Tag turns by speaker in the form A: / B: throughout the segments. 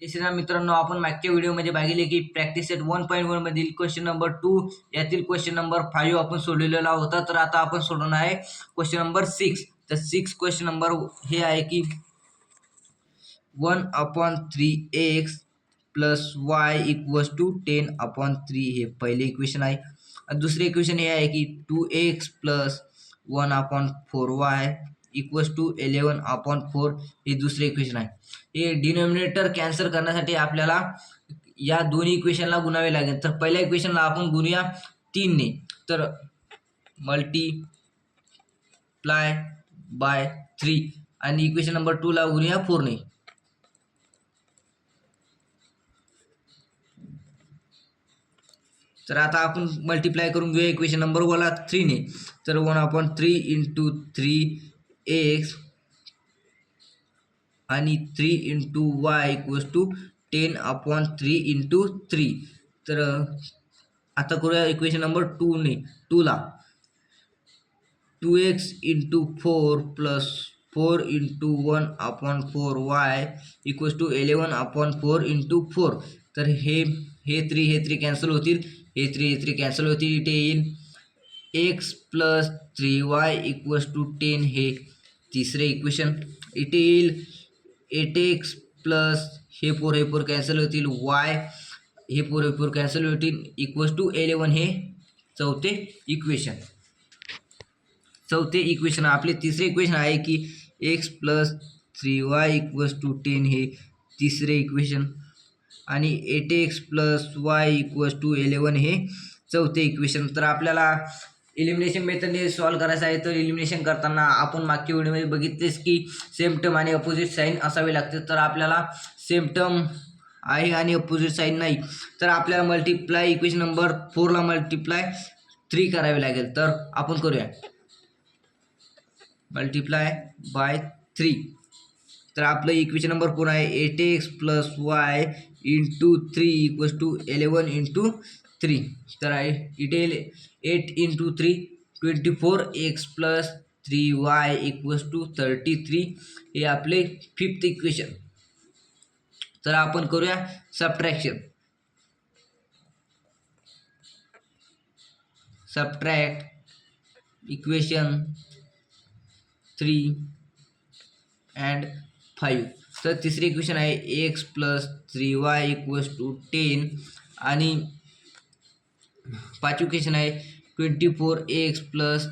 A: श्रीराम मित्रांनो, आपण मागच्या व्हिडिओमध्ये पाहिले की प्रॅक्टिस सेट 1.1 मधील क्वेश्चन नंबर 2 यातील क्वेश्चन नंबर 5 आपण सोडवलेला होता. तर आता आपण सोडवणार आहे क्वेश्चन नंबर 6. तर 6 क्वेश्चन नंबर हे आहे की 1/3x plus y equals to 10/3 हे पहिले इक्वेशन आहे. दुसरे इक्वेशन हे आहे की 2x plus 1/4y equals to 11/4 हे दुसरे इक्वेशन आहे. हे डिनॉमिनेटर कॅन्सल करण्यासाठी आपल्याला या दोन्ही इक्वेशनला गुणावे लागेल. तर पहिल्या इक्वेशनला आपण गुणूया 3 ने. तर मल्टीप्लाय बाय 3 आणि इक्वेशन नंबर 2 ला गुणूया 4 ने. तर आता आपण मल्टीप्लाय करून घेऊया इक्वेशन नंबर 3 ने. तर 1/3 इंटू 3x आणि 3 into y equals to 10/3 into 3. तर आता करूया इक्वेशन नंबर 2 ने. 2 ला 2x into 4 plus 4 into 1/4y equals to 11/4 into 4. तर हे 3 कॅन्सल होतील, हे 3 कॅन्सल होतील. इथे येईल x plus 3y equals to 10 हे तिसरे इक्वेशन. इथे येईल 8x प्लस हे 4 कॅन्सल होतील, y हे 4 कॅन्सल होतील इक्वल्स टू 11 हे चौथे इक्वेशन. आपले तिसरे इक्वेशन आहे की x plus 3y equals to 10 हे तिसरे इक्वेशन आणि 8x plus y equals to 11 हे चौथे इक्वेशन. तर आपल्याला एलिमिनेशन मेथडने सॉल्व करायचं आहे. तर एलिमिनेशन करताना आपण मागच्या व्हिडिओमध्ये बघितलेच की सेम टर्म आणि अपोजिट साईन असावे लागते. तर आपल्याला सेम टर्म आहे आणि अपोजिट साईन नाही. तर आपल्याला मल्टिप्लाय इक्वेशन नंबर 4 ला मल्टिप्लाय 3 करावे लागेल. तर आपण करूया मल्टिप्लाय बाय 3. तर आपलं इक्वेशन नंबर 4 आहे 8x plus y into 3 equals to 11 into 3. तर इट येईल 8 into 3 24x plus 3y equals to 33 हे आपले फिफ्थ इक्वेशन. तर आपण करूया सबट्रॅक्शन. Subtract equation 3 and 5. तर तिसरे इक्वेशन आहे x plus 3y equals to 10 आणि पाचवे इक्वेशन आहे 24x plus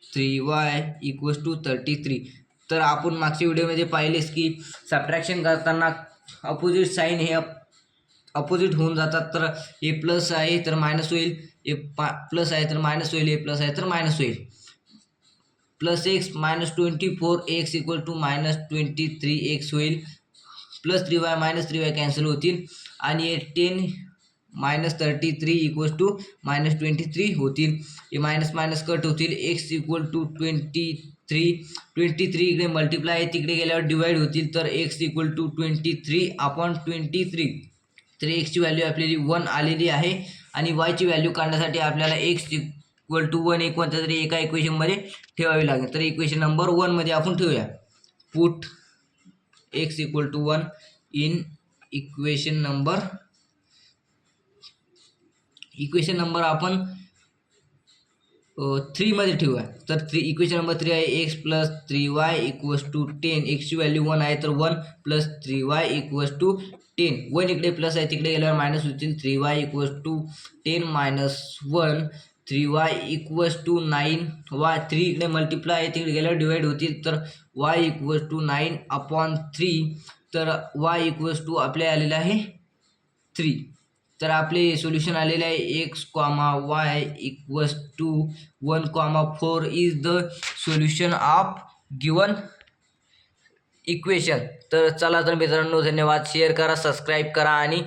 A: 3y equals to 33. तर आपण मागच्या व्हिडिओमध्ये पाहिलेच की सबट्रॅक्शन करताना अपोजिट साईन हे अपोजिट होऊन जातात. तर ए प्लस आहे तर मायनस होईल, ए प्लस आहे तर मायनस होईल, ए प्लस आहे तर मायनस होईल. Plus X minus 24x equal to minus 23x होईल. Plus 3y minus 3y cancel होतील आणि 10 मायनस 33 इक्वल्स टू मायनस 23 होतील. हे मायनस मायनस कट होतील. x इक्वल टू 23 इकडे मल्टिप्लाय आहे, तिकडे गेल्यावर डिवाइड होतील. तर x इक्वल टू 23/23. तर एक्सची व्हॅल्यू आपल्याला 1 आलेली आहे आणि वायची व्हॅल्यू काढण्यासाठी आपल्याला x इक्वल टू 1 एक कोणत्या तरी एका इक्वेशनमध्ये ठेवावी लागेल. तर इक्वेशन नंबर 1 मध्ये आपण ठेवूया. Put x equal to 1 in equation number आपण 3 मध्ये ठेवूया. तर इक्वेशन नंबर 3 आहे x plus 3y equals to 10. एक्सची व्हॅल्यू 1 आहे तर 1 प्लस 3y इक्वल्स टू 10. 1 इकडे प्लस आहे, तिकडे गेल्यावर मायनस होतील. 3y equals to 10 minus 1 3y equals to 9. y 3 इकडे मल्टिप्लाय आहे, तिकडे गेल्यावर डिवाइड होतील. तर y इक्वल्स टू 9/3. तर y इक्वल्स टू आपले आलेले आहे 3. तर आपले सोल्युशन आलेले आहे x, y equals to 1,4 is the solution of given equation. तर चला तर मित्रांनो, धन्यवाद. शेअर करा, सबस्क्राईब करा आणि